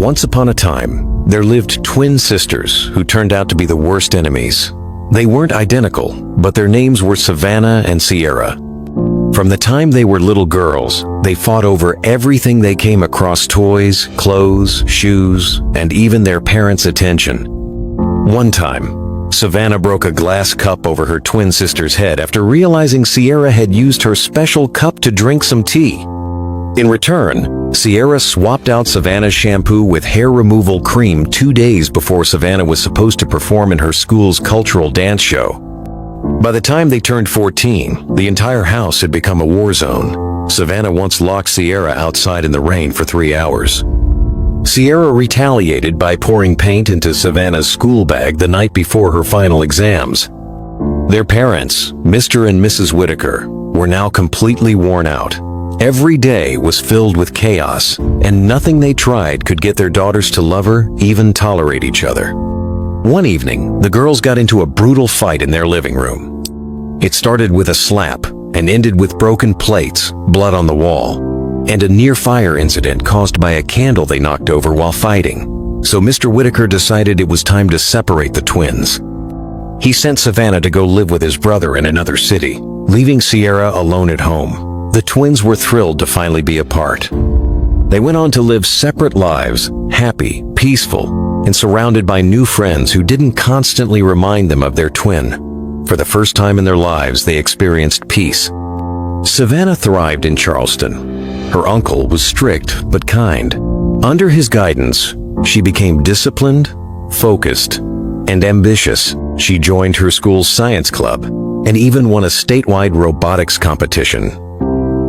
Once upon a time, there lived twin sisters who turned out to be the worst enemies. They weren't identical, but their names were Savannah and Sierra. From the time they were little girls, they fought over everything they came across: toys, clothes, shoes, and even their parents' attention. One time, Savannah broke a glass cup over her twin sister's head after realizing Sierra had used her special cup to drink some tea. In return, Sierra swapped out Savannah's shampoo with hair removal cream 2 days before Savannah was supposed to perform in her school's cultural dance show. By the time they turned 14, the entire house had become a war zone. Savannah once locked Sierra outside in the rain for 3 hours. Sierra retaliated by pouring paint into Savannah's school bag the night before her final exams. Their parents, Mr. and Mrs. Whitaker, were now completely worn out. Every day was filled with chaos, and nothing they tried could get their daughters to love or even tolerate each other. One evening, the girls got into a brutal fight in their living room. It started with a slap and ended with broken plates, blood on the wall, and a near-fire incident caused by a candle they knocked over while fighting. So Mr. Whitaker decided it was time to separate the twins. He sent Savannah to go live with his brother in another city, leaving Sierra alone at home. The twins were thrilled to finally be apart. They went on to live separate lives, happy, peaceful, and surrounded by new friends who didn't constantly remind them of their twin. For the first time in their lives, they experienced peace. Savannah thrived in Charleston. Her uncle was strict but kind. Under his guidance, she became disciplined, focused, and ambitious. She joined her school's science club and even won a statewide robotics competition.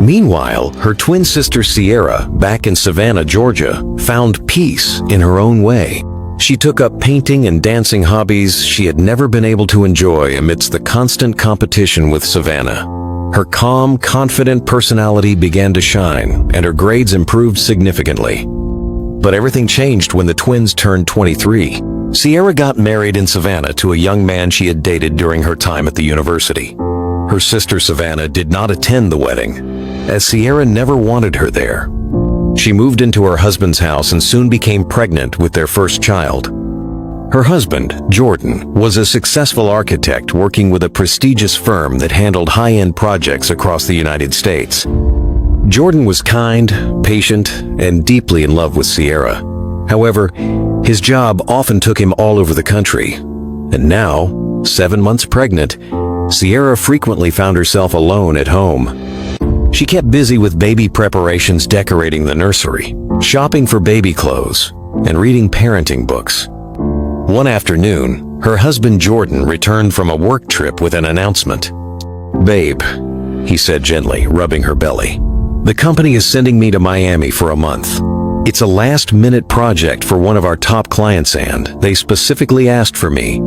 Meanwhile, her twin sister Sierra, back in Savannah, Georgia, found peace in her own way. She took up painting and dancing hobbies she had never been able to enjoy amidst the constant competition with Savannah. Her calm, confident personality began to shine, and her grades improved significantly. But everything changed when the twins turned 23. Sierra got married in Savannah to a young man she had dated during her time at the university. Her sister Savannah did not attend the wedding, as Sierra never wanted her there. She moved into her husband's house and soon became pregnant with their first child. Her husband, Jordan, was a successful architect working with a prestigious firm that handled high-end projects across the United States. Jordan was kind, patient, and deeply in love with Sierra. However, his job often took him all over the country. And now, 7 months pregnant, Sierra frequently found herself alone at home. She kept busy with baby preparations, decorating the nursery, shopping for baby clothes, and reading parenting books. One afternoon, her husband Jordan returned from a work trip with an announcement. "Babe," he said gently, rubbing her belly, "the company is sending me to Miami for a month. It's a last-minute project for one of our top clients and they specifically asked for me."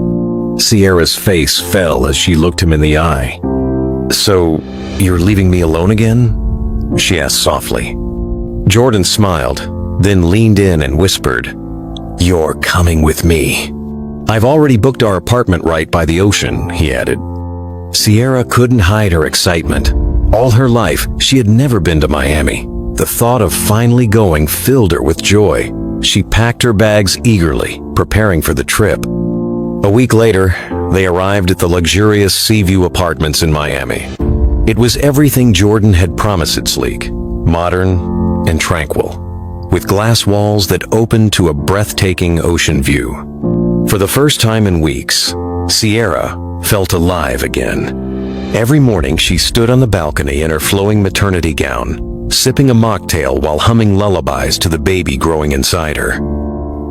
Sierra's face fell as she looked him in the eye. "So, you're leaving me alone again?" she asked softly. Jordan smiled, then leaned in and whispered, "You're coming with me. I've already booked our apartment right by the ocean," he added. Sierra couldn't hide her excitement. All her life, she had never been to Miami. The thought of finally going filled her with joy. She packed her bags eagerly, preparing for the trip. A week later, they arrived at the luxurious Seaview Apartments in Miami. It was everything Jordan had promised. It sleek, modern, and tranquil, with glass walls that opened to a breathtaking ocean view. For the first time in weeks, Sierra felt alive again. Every morning she stood on the balcony in her flowing maternity gown, sipping a mocktail while humming lullabies to the baby growing inside her.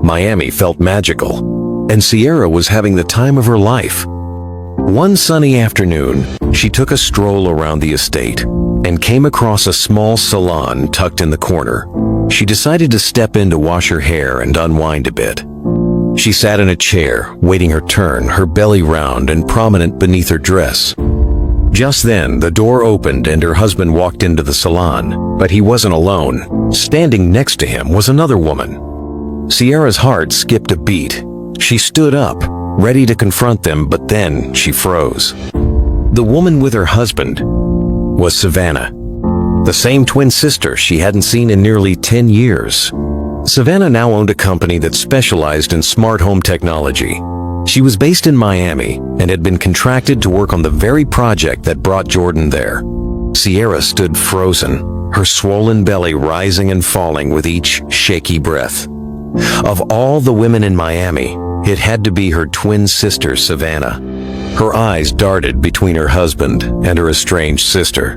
Miami felt magical, and Sierra was having the time of her life. One sunny afternoon, she took a stroll around the estate and came across a small salon tucked in the corner. She decided to step in to wash her hair and unwind a bit. She sat in a chair, waiting her turn, her belly round and prominent beneath her dress. Just then, the door opened and her husband walked into the salon, but he wasn't alone. Standing next to him was another woman. Sierra's heart skipped a beat. She stood up, ready to confront them, but then she froze. The woman with her husband was Savannah, the same twin sister she hadn't seen in nearly 10 years. Savannah now owned a company that specialized in smart home technology. She was based in Miami and had been contracted to work on the very project that brought Jordan there. Sierra stood frozen, her swollen belly rising and falling with each shaky breath. Of all the women in Miami, it had to be her twin sister, Savannah. Her eyes darted between her husband and her estranged sister,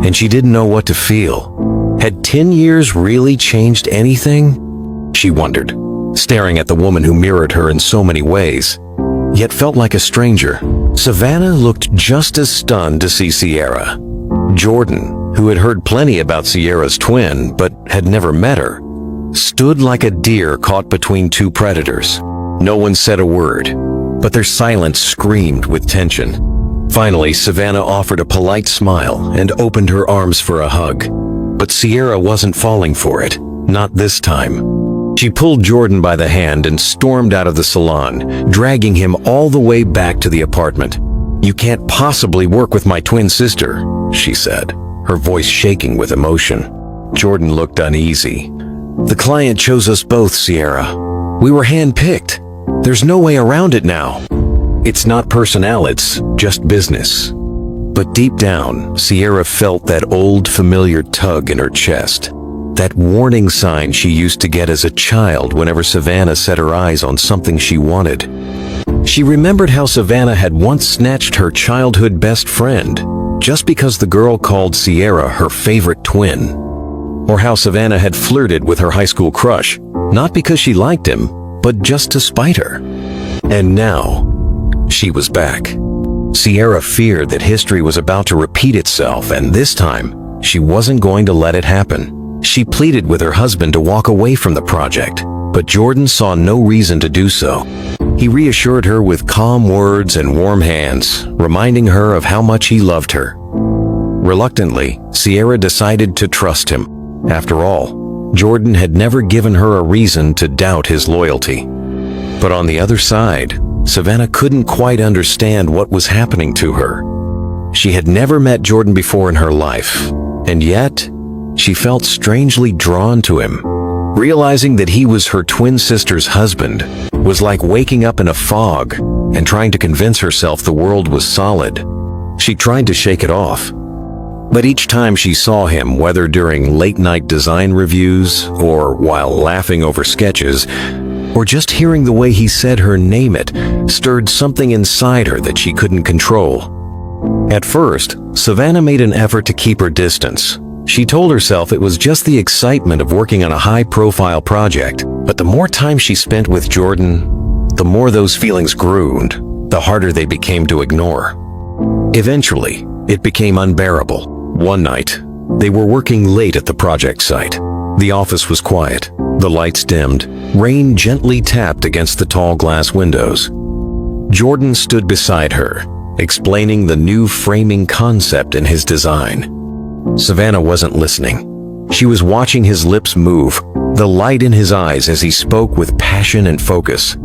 and she didn't know what to feel. Had 10 years really changed anything? She wondered, staring at the woman who mirrored her in so many ways, yet felt like a stranger. Savannah looked just as stunned to see Sierra. Jordan, who had heard plenty about Sierra's twin but had never met her, stood like a deer caught between two predators. No one said a word, but their silence screamed with tension. Finally, Savannah offered a polite smile and opened her arms for a hug. But Sierra wasn't falling for it, not this time. She pulled Jordan by the hand and stormed out of the salon, dragging him all the way back to the apartment. "You can't possibly work with my twin sister," she said, her voice shaking with emotion. Jordan looked uneasy. "The client chose us both, Sierra. We were handpicked. There's no way around it now. It's not personnel, it's just business." But deep down, Sierra felt that old familiar tug in her chest. That warning sign she used to get as a child whenever Savannah set her eyes on something she wanted. She remembered how Savannah had once snatched her childhood best friend just because the girl called Sierra her favorite twin. Or how Savannah had flirted with her high school crush, not because she liked him, but just to spite her. And now, she was back. Sierra feared that history was about to repeat itself, and this time, she wasn't going to let it happen. She pleaded with her husband to walk away from the project, but Jordan saw no reason to do so. He reassured her with calm words and warm hands, reminding her of how much he loved her. Reluctantly, Sierra decided to trust him. After all, Jordan had never given her a reason to doubt his loyalty. But on the other side, Savannah couldn't quite understand what was happening to her. She had never met Jordan before in her life, and yet, she felt strangely drawn to him. Realizing that he was her twin sister's husband was like waking up in a fog and trying to convince herself the world was solid. She tried to shake it off. But each time she saw him, whether during late-night design reviews or while laughing over sketches, or just hearing the way he said her name, it stirred something inside her that she couldn't control. At first, Savannah made an effort to keep her distance. She told herself it was just the excitement of working on a high-profile project, but the more time she spent with Jordan, the more those feelings grew and the harder they became to ignore. Eventually, it became unbearable. One night, they were working late at the project site. The office was quiet, the lights dimmed, rain gently tapped against the tall glass windows. Jordan stood beside her, explaining the new framing concept in his design. Savannah wasn't listening. She was watching his lips move, the light in his eyes as he spoke with passion and focus.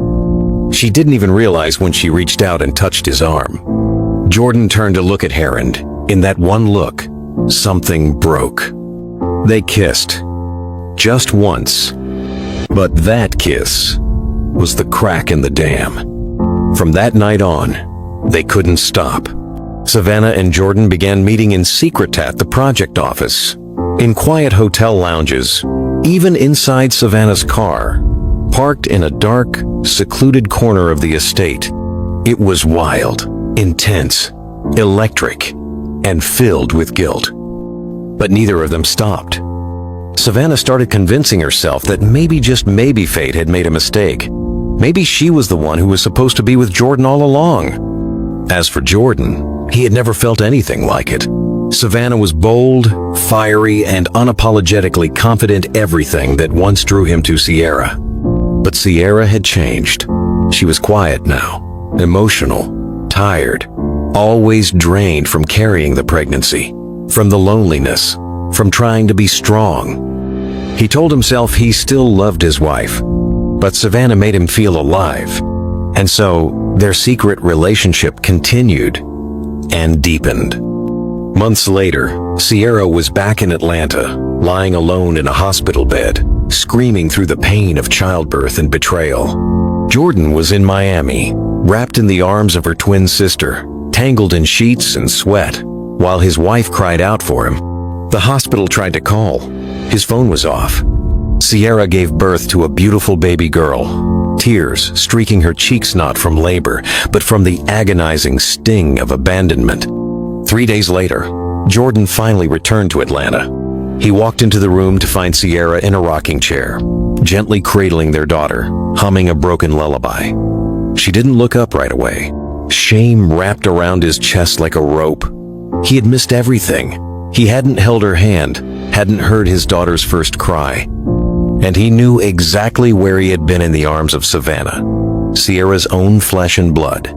She didn't even realize when she reached out and touched his arm. Jordan turned to look at her, and in that one look, something broke. They kissed. Just once. But that kiss was the crack in the dam. From that night on, they couldn't stop. Savannah and Jordan began meeting in secret at the project office, in quiet hotel lounges, even inside Savannah's car, parked in a dark, secluded corner of the estate. It was wild, intense, electric, and filled with guilt. But neither of them stopped. Savannah started convincing herself that maybe, just maybe, fate had made a mistake. Maybe she was the one who was supposed to be with Jordan all along. As for Jordan, he had never felt anything like it. Savannah was bold, fiery, and unapologetically confident everything that once drew him to Sierra. But Sierra had changed. She was quiet now, emotional, tired, always drained from carrying the pregnancy, from the loneliness, from trying to be strong. He told himself he still loved his wife, but Savannah made him feel alive. And so, their secret relationship continued and deepened. Months later, Sierra was back in Atlanta, lying alone in a hospital bed. screaming through the pain of childbirth and betrayal. Jordan was in Miami, wrapped in the arms of her twin sister, tangled in sheets and sweat, while his wife cried out for him. The hospital tried to call. His phone was off. Sierra gave birth to a beautiful baby girl, tears streaking her cheeks not from labor, but from the agonizing sting of abandonment. 3 days later, Jordan finally returned to Atlanta. He walked into the room to find Sierra in a rocking chair, gently cradling their daughter, humming a broken lullaby. She didn't look up right away. Shame wrapped around his chest like a rope. He had missed everything. He hadn't held her hand, hadn't heard his daughter's first cry. And he knew exactly where he had been in the arms of Savannah, Sierra's own flesh and blood.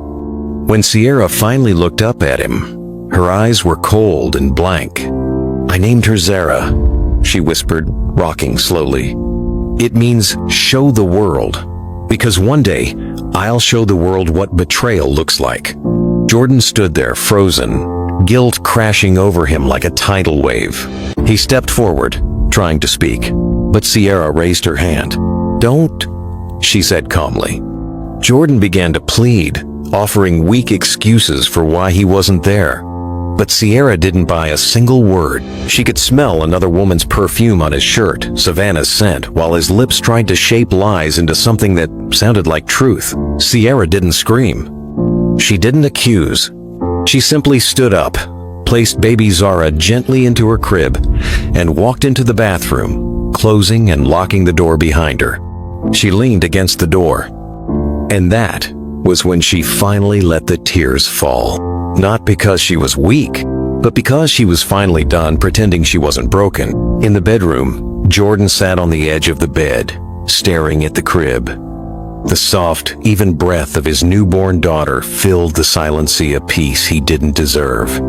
When Sierra finally looked up at him, her eyes were cold and blank. "I named her Zara," she whispered, rocking slowly. "It means show the world, because one day I'll show the world what betrayal looks like." Jordan stood there frozen, guilt crashing over him like a tidal wave. He stepped forward, trying to speak, but Sierra raised her hand. "Don't," she said calmly. Jordan began to plead, offering weak excuses for why he wasn't there. But Sierra didn't buy a single word. She could smell another woman's perfume on his shirt, Savannah's scent, while his lips tried to shape lies into something that sounded like truth. Sierra didn't scream. She didn't accuse. She simply stood up, placed baby Zara gently into her crib, and walked into the bathroom, closing and locking the door behind her. She leaned against the door. And that was when she finally let the tears fall. Not because she was weak, but because she was finally done pretending she wasn't broken. In the bedroom, Jordan sat on the edge of the bed, staring at the crib. The soft, even breath of his newborn daughter filled the silent sea of peace he didn't deserve.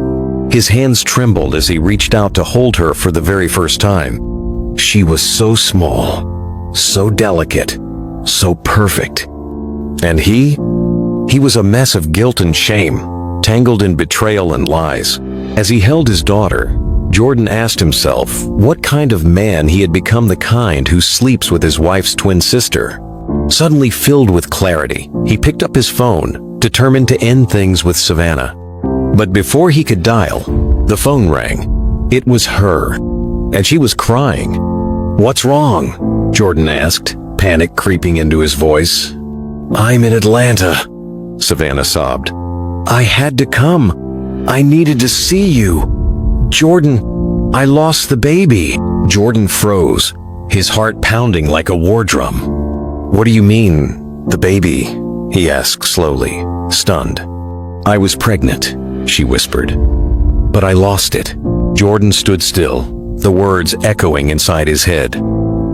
His hands trembled as he reached out to hold her for the very first time. She was so small, so delicate, so perfect. And he was a mess of guilt and shame, tangled in betrayal and lies. As he held his daughter, Jordan asked himself what kind of man he had become, the kind who sleeps with his wife's twin sister. Suddenly filled with clarity, he picked up his phone, determined to end things with Savannah. But before he could dial, the phone rang. It was her, and she was crying. "What's wrong?" Jordan asked, panic creeping into his voice. "I'm in Atlanta," Savannah sobbed. "I had to come. I needed to see you. Jordan, I lost the baby." Jordan froze, his heart pounding like a war drum. "What do you mean, the baby?" he asked slowly, stunned. "I was pregnant," she whispered. "But I lost it." Jordan stood still, the words echoing inside his head.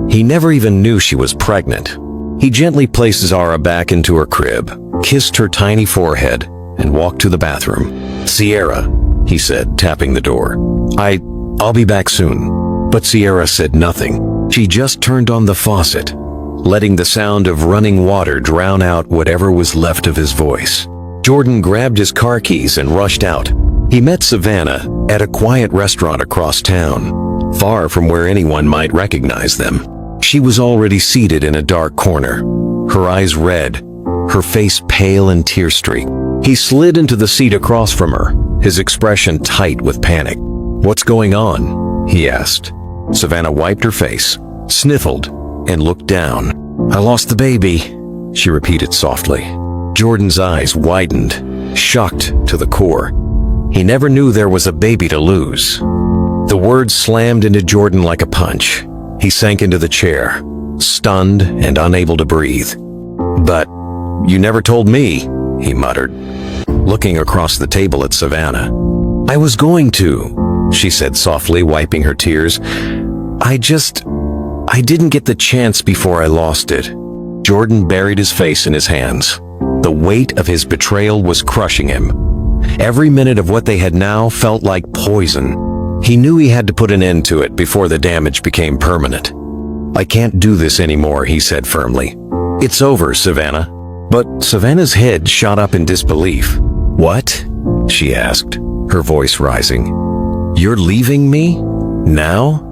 He never even knew she was pregnant. He gently placed Zara back into her crib, kissed her tiny forehead, and walked to the bathroom. "Sierra," he said, tapping the door. I'll be back soon." But Sierra said nothing. She just turned on the faucet, letting the sound of running water drown out whatever was left of his voice. Jordan grabbed his car keys and rushed out. He met Savannah at a quiet restaurant across town, far from where anyone might recognize them. She was already seated in a dark corner, her eyes red, her face pale and tear-streaked. He slid into the seat across from her, his expression tight with panic. "What's going on?" he asked. Savannah wiped her face, sniffled, and looked down. "I lost the baby," she repeated softly. Jordan's eyes widened, shocked to the core. He never knew there was a baby to lose. The words slammed into Jordan like a punch. He sank into the chair, stunned and unable to breathe. "But you never told me," he muttered, looking across the table at Savannah. "I was going to," she said softly, wiping her tears. I didn't get the chance before I lost it." Jordan buried his face in his hands. The weight of his betrayal was crushing him. Every minute of what they had now felt like poison. He knew he had to put an end to it before the damage became permanent. "I can't do this anymore," he said firmly. "It's over, Savannah." But Savannah's head shot up in disbelief. "What?" she asked, her voice rising. "You're leaving me? Now?"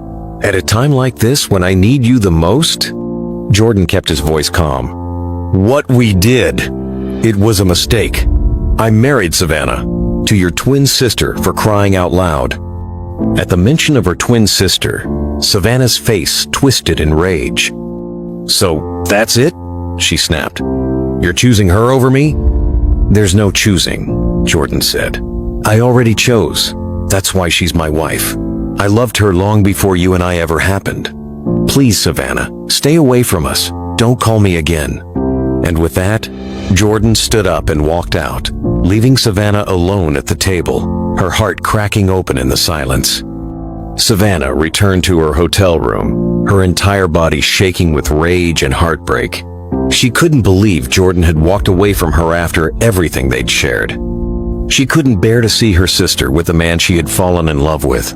At a time like this, when I need you the most? Jordan kept his voice calm. What we did, it was a mistake. I married Savannah to your twin sister, for crying out loud. At the mention of her twin sister, Savannah's face twisted in rage. So that's it? She snapped. You're choosing her over me? There's no choosing, Jordan said. I already chose. That's why she's my wife. I loved her long before you and I ever happened. Please, Savannah, stay away from us. Don't call me again. And with that, Jordan stood up and walked out, leaving Savannah alone at the table, her heart cracking open in the silence. Savannah returned to her hotel room, her entire body shaking with rage and heartbreak. She couldn't believe Jordan had walked away from her after everything they'd shared. She couldn't bear to see her sister with the man she had fallen in love with.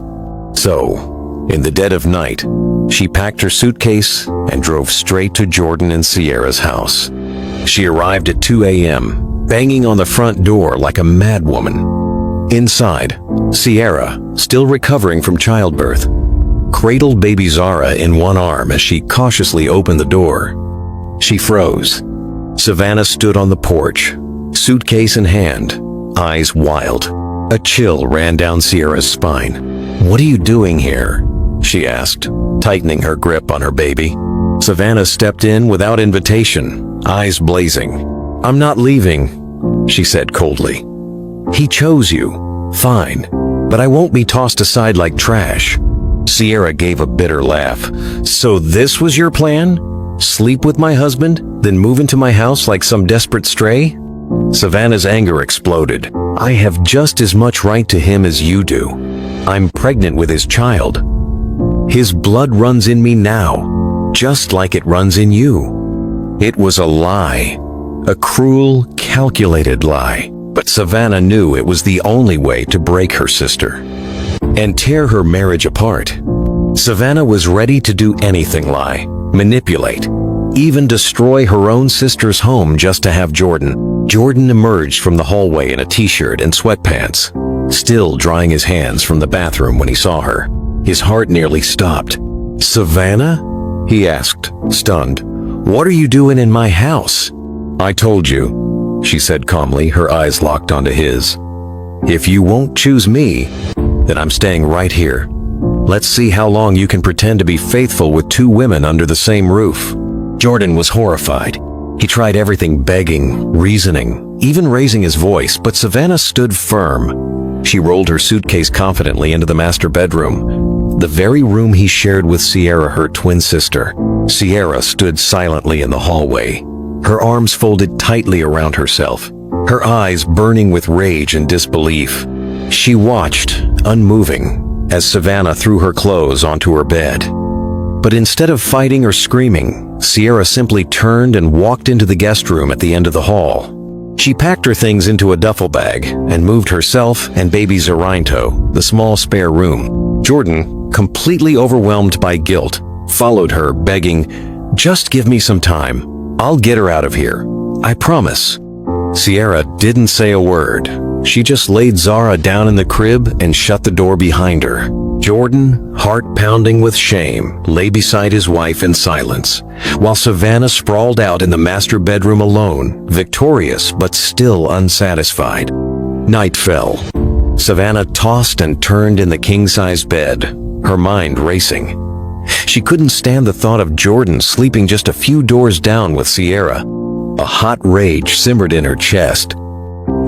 So, in the dead of night, she packed her suitcase and drove straight to Jordan and Sierra's house. She arrived at 2 a.m., banging on the front door like a madwoman. Inside, Sierra, still recovering from childbirth, cradled baby Zara in one arm as she cautiously opened the door. She froze. Savannah stood on the porch, suitcase in hand, eyes wild. A chill ran down Sierra's spine. What are you doing here? She asked, tightening her grip on her baby. Savannah stepped in without invitation, eyes blazing. I'm not leaving, she said coldly. He chose you, fine, but I won't be tossed aside like trash. Sierra gave a bitter laugh. So this was your plan? Sleep with my husband, then move into my house like some desperate stray? Savannah's anger exploded. I have just as much right to him as you do. I'm pregnant with his child. His blood runs in me now, just like it runs in you. It was a lie, a cruel, calculated lie. But Savannah knew it was the only way to break her sister and tear her marriage apart. Savannah was ready to do anything, lie, manipulate, even destroy her own sister's home just to have Jordan. Jordan emerged from the hallway in a t-shirt and sweatpants, still drying his hands from the bathroom when he saw her. His heart nearly stopped. Savannah? He asked, stunned. What are you doing in my house? I told you, she said calmly, her eyes locked onto his. If you won't choose me, then I'm staying right here. Let's see how long you can pretend to be faithful with two women under the same roof. Jordan was horrified. He tried everything, begging, reasoning, even raising his voice, but Savannah stood firm. She rolled her suitcase confidently into the master bedroom, the very room he shared with Sierra, her twin sister. Sierra stood silently in the hallway, her arms folded tightly around herself, her eyes burning with rage and disbelief. She watched, unmoving, as Savannah threw her clothes onto her bed. But instead of fighting or screaming, Sierra simply turned and walked into the guest room at the end of the hall. She packed her things into a duffel bag and moved herself and baby Zara into the small spare room. Jordan, completely overwhelmed by guilt, followed her, begging, "Just give me some time. I'll get her out of here. I promise." Sierra didn't say a word. She just laid Zara down in the crib and shut the door behind her. Jordan, heart pounding with shame, lay beside his wife in silence, while Savannah sprawled out in the master bedroom alone, victorious but still unsatisfied. Night fell. Savannah tossed and turned in the king-size bed, her mind racing. She couldn't stand the thought of Jordan sleeping just a few doors down with Sierra. A hot rage simmered in her chest.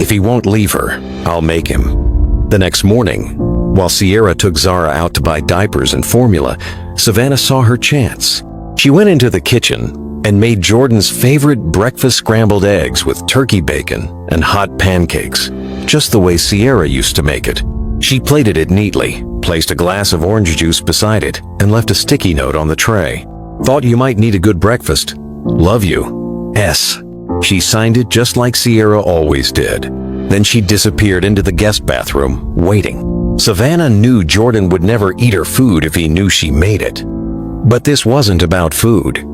If he won't leave her, I'll make him. The next morning, while Sierra took Zara out to buy diapers and formula, Savannah saw her chance. She went into the kitchen and made Jordan's favorite breakfast scrambled eggs with turkey bacon and hot pancakes, just the way Sierra used to make it. She plated it neatly, placed a glass of orange juice beside it, and left a sticky note on the tray. Thought you might need a good breakfast. Love you. S. She signed it just like Sierra always did. Then she disappeared into the guest bathroom, waiting. Savannah knew Jordan would never eat her food if he knew she made it. But this wasn't about food.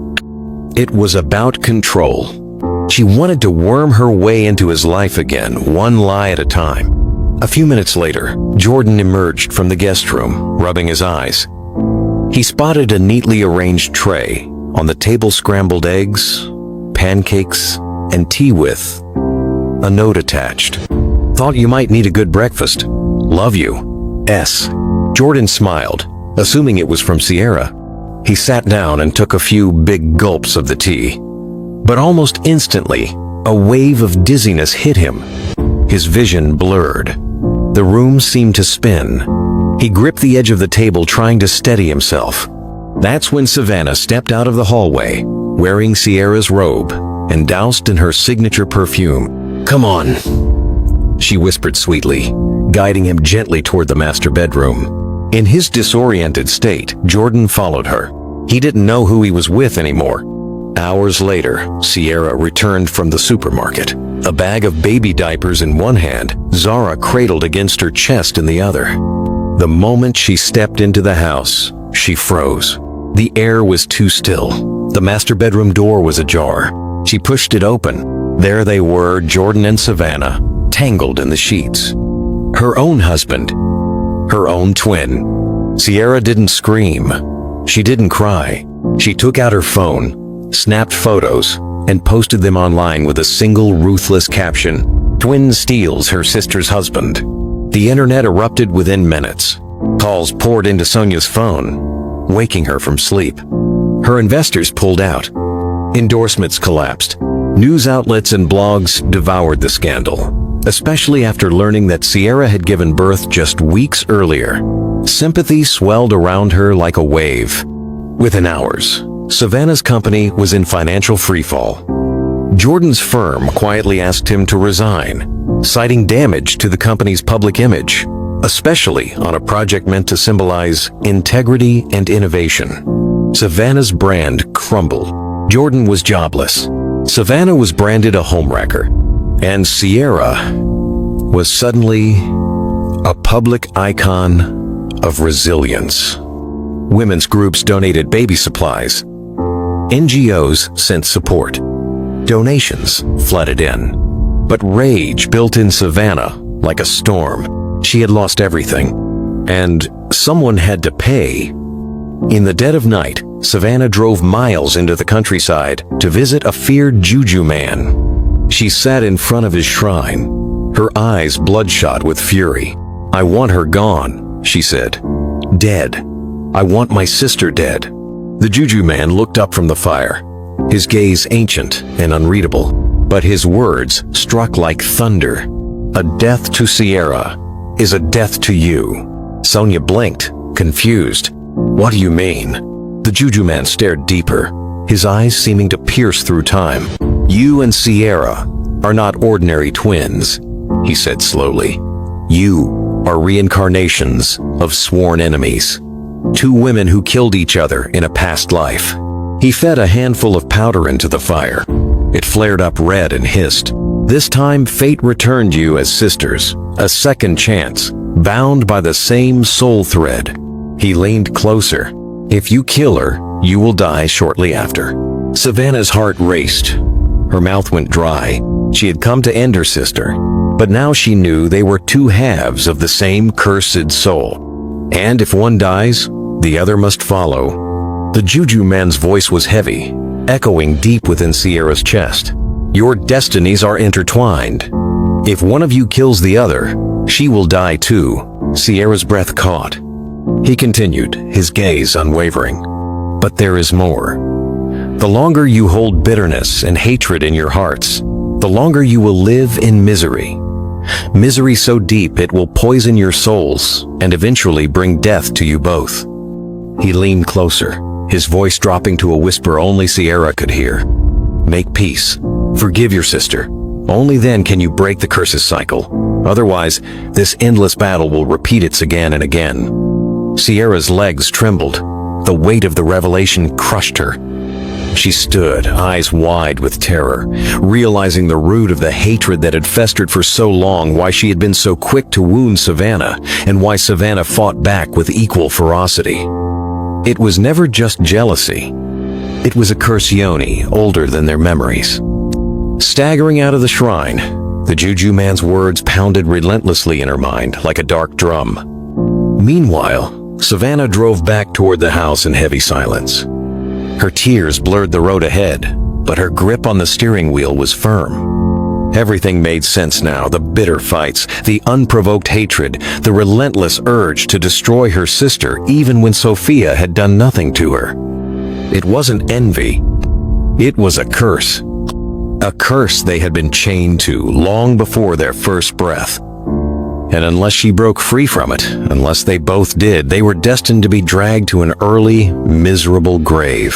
It was about control. She wanted to worm her way into his life again, one lie at a time. A few minutes later, Jordan emerged from the guest room, rubbing his eyes. He spotted a neatly arranged tray. On the table, scrambled eggs, pancakes, and tea with a note attached. Thought you might need a good breakfast. Love you. S. Jordan smiled, assuming it was from Sierra. He sat down and took a few big gulps of the tea. But almost instantly, a wave of dizziness hit him. His vision blurred. The room seemed to spin. He gripped the edge of the table, trying to steady himself. That's when Savannah stepped out of the hallway, wearing Sierra's robe and doused in her signature perfume. "Come on," she whispered sweetly, guiding him gently toward the master bedroom. In his disoriented state, Jordan followed her. He didn't know who he was with anymore. Hours later, Sierra returned from the supermarket, a bag of baby diapers in one hand, Zara cradled against her chest in the other. The moment she stepped into the house, she froze. The air was too still. The master bedroom door was ajar. She pushed it open. There they were, Jordan and Savannah, tangled in the sheets. Her own husband, her own twin. Sierra didn't scream. She didn't cry. She took out her phone, snapped photos, and posted them online with a single ruthless caption: "Twin steals her sister's husband." The internet erupted within minutes. Calls poured into Sonia's phone, waking her from sleep. Her investors pulled out. Endorsements collapsed. News outlets and blogs devoured the scandal, especially after learning that Sierra had given birth just weeks earlier. Sympathy swelled around her like a wave. Within hours, Savannah's company was in financial freefall. Jordan's firm quietly asked him to resign, citing damage to the company's public image, especially on a project meant to symbolize integrity and innovation. Savannah's brand crumbled. Jordan was jobless. Savannah was branded a homewrecker. And Sierra was suddenly a public icon of resilience. Women's groups donated baby supplies. NGOs sent support. Donations flooded in. But rage built in Savannah like a storm. She had lost everything, and someone had to pay. In the dead of night, Savannah drove miles into the countryside to visit a feared juju man. She sat in front of his shrine, her eyes bloodshot with fury. "I want her gone," she said. "Dead. I want my sister dead." The juju man looked up from the fire, his gaze ancient and unreadable, but his words struck like thunder. "A death to Sierra is a death to you." Sonia blinked, confused. "What do you mean?" The juju man stared deeper, his eyes seeming to pierce through time. "You and Sierra are not ordinary twins," he said slowly. "You are reincarnations of sworn enemies. Two women who killed each other in a past life." He fed a handful of powder into the fire. It flared up red and hissed. "This time fate returned you as sisters, a second chance, bound by the same soul thread." He leaned closer. "If you kill her, you will die shortly after." Savannah's heart raced. Her mouth went dry. She had come to end her sister, but now she knew they were two halves of the same cursed soul. And if one dies, the other must follow. The juju man's voice was heavy, echoing deep within Sierra's chest. "Your destinies are intertwined. If one of you kills the other, she will die too." Sierra's breath caught. He continued, his gaze unwavering. "But there is more. The longer you hold bitterness and hatred in your hearts, the longer you will live in misery. Misery so deep it will poison your souls and eventually bring death to you both." He leaned closer, his voice dropping to a whisper only Sierra could hear. "Make peace. Forgive your sister. Only then can you break the curse's cycle. Otherwise, this endless battle will repeat itself again and again." Sierra's legs trembled. The weight of the revelation crushed her. She stood, eyes wide with terror, realizing the root of the hatred that had festered for so long, why she had been so quick to wound Savannah, and why Savannah fought back with equal ferocity. It was never just jealousy. It was a curse yoni older than their memories. Staggering out of the shrine, the juju man's words pounded relentlessly in her mind like a dark drum. Meanwhile, Savannah drove back toward the house in heavy silence. Her tears blurred the road ahead, but her grip on the steering wheel was firm. Everything made sense now: the bitter fights, the unprovoked hatred, the relentless urge to destroy her sister even when Sophia had done nothing to her. It wasn't envy. It was a curse. A curse they had been chained to long before their first breath. And unless she broke free from it, unless they both did, they were destined to be dragged to an early, miserable grave.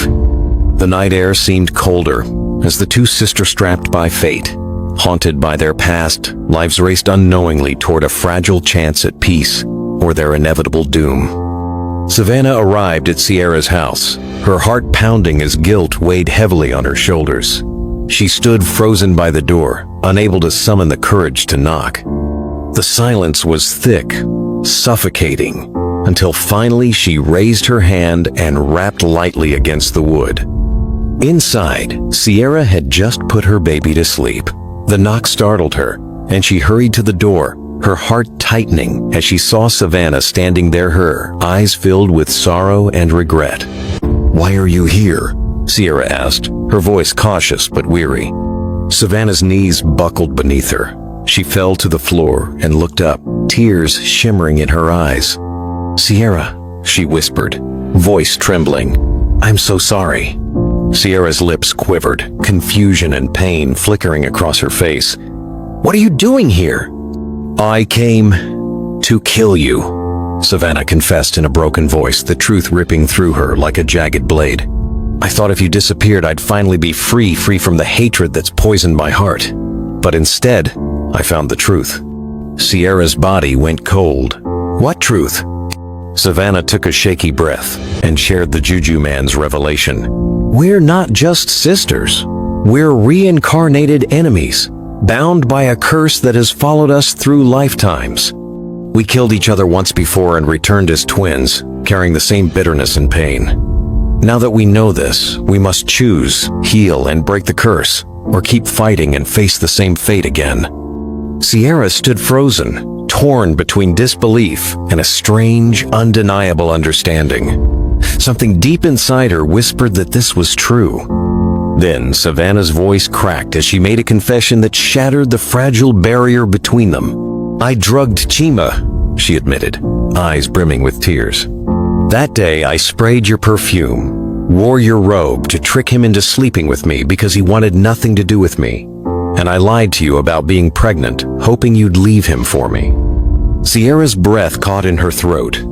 The night air seemed colder as the two sisters, strapped by fate, haunted by their past, lives raced unknowingly toward a fragile chance at peace or their inevitable doom. Savannah arrived at Sierra's house, her heart pounding as guilt weighed heavily on her shoulders. She stood frozen by the door, unable to summon the courage to knock. The silence was thick, suffocating, until finally she raised her hand and rapped lightly against the wood. Inside, Sierra had just put her baby to sleep. The knock startled her, and she hurried to the door, her heart tightening as she saw Savannah standing there, her eyes filled with sorrow and regret. "Why are you here?" Sierra asked, her voice cautious but weary. Savannah's knees buckled beneath her. She fell to the floor and looked up, tears shimmering in her eyes. "Sierra," she whispered, voice trembling, "I'm so sorry." Sierra's lips quivered, confusion and pain flickering across her face. "What are you doing here?" "I came to kill you," Savannah confessed in a broken voice, the truth ripping through her like a jagged blade. "I thought if you disappeared, I'd finally be free from the hatred that's poisoned my heart. But instead, I found the truth." Sierra's body went cold. "What truth?" Savannah took a shaky breath and shared the Juju man's revelation. "We're not just sisters. We're reincarnated enemies, bound by a curse that has followed us through lifetimes. We killed each other once before and returned as twins, carrying the same bitterness and pain. Now that we know this, we must choose, heal, and break the curse, or keep fighting and face the same fate again." Sierra stood frozen, torn between disbelief and a strange, undeniable understanding. Something deep inside her whispered that this was true. Then Savannah's voice cracked as she made a confession that shattered the fragile barrier between them. "I drugged Chima," she admitted, eyes brimming with tears. "That day I sprayed your perfume, wore your robe to trick him into sleeping with me because he wanted nothing to do with me. And I lied to you about being pregnant, hoping you'd leave him for me." Sierra's breath caught in her throat.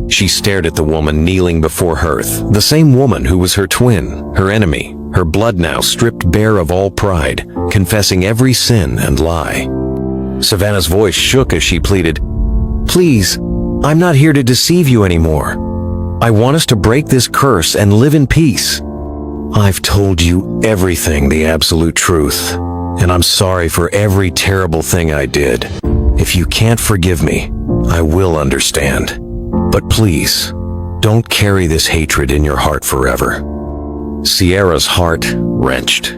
She stared at the woman kneeling before her, the same woman who was her twin, her enemy, her blood now stripped bare of all pride, confessing every sin and lie. Savannah's voice shook as she pleaded, "Please, I'm not here to deceive you anymore. I want us to break this curse and live in peace. I've told you everything, the absolute truth, and I'm sorry for every terrible thing I did. If you can't forgive me, I will understand. But please, don't carry this hatred in your heart forever." Sierra's heart wrenched.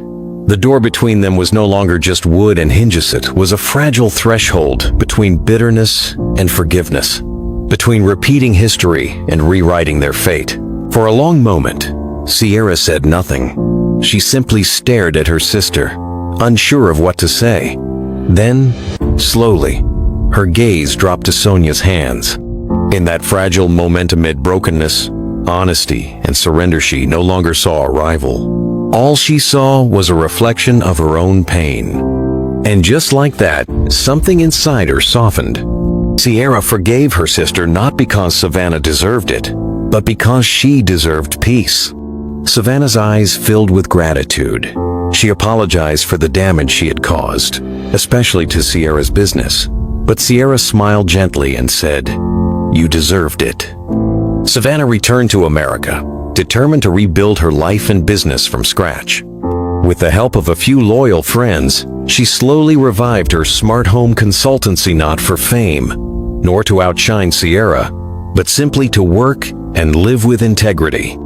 The door between them was no longer just wood and hinges, it was a fragile threshold between bitterness and forgiveness, between repeating history and rewriting their fate. For a long moment, Sierra said nothing. She simply stared at her sister, unsure of what to say. Then, slowly, her gaze dropped to Sonia's hands. In that fragile moment amid brokenness, honesty, and surrender, she no longer saw a rival. All she saw was a reflection of her own pain. And just like that, something inside her softened. Sierra forgave her sister not because Savannah deserved it, but because she deserved peace. Savannah's eyes filled with gratitude. She apologized for the damage she had caused, especially to Sierra's business. But Sierra smiled gently and said, "You deserved it." Savannah returned to America, determined to rebuild her life and business from scratch. With the help of a few loyal friends, she slowly revived her smart home consultancy, not for fame, nor to outshine Sierra, but simply to work and live with integrity.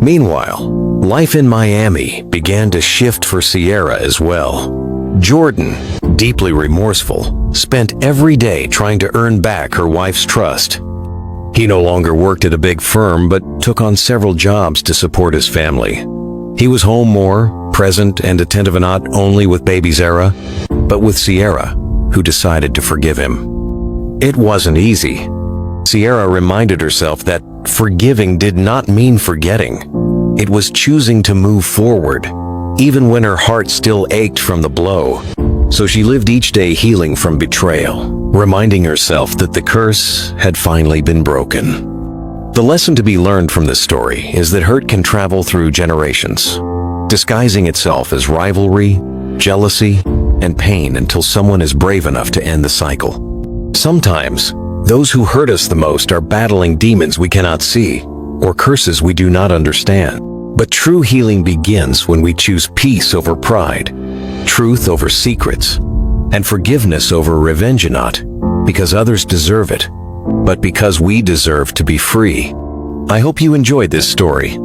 Meanwhile, life in Miami began to shift for Sierra as well. Jordan, deeply remorseful, spent every day trying to earn back her wife's trust. He no longer worked at a big firm, but took on several jobs to support his family. He was home more, present and attentive, not only with baby Zara, but with Sierra, who decided to forgive him. It wasn't easy. Sierra reminded herself that forgiving did not mean forgetting. It was choosing to move forward, even when her heart still ached from the blow. So she lived each day healing from betrayal, reminding herself that the curse had finally been broken. The lesson to be learned from this story is that hurt can travel through generations, disguising itself as rivalry, jealousy, and pain until someone is brave enough to end the cycle. Sometimes, those who hurt us the most are battling demons we cannot see, or curses we do not understand. But true healing begins when we choose peace over pride, truth over secrets, and forgiveness over revenge, not because others deserve it, but because we deserve to be free. I hope you enjoyed this story.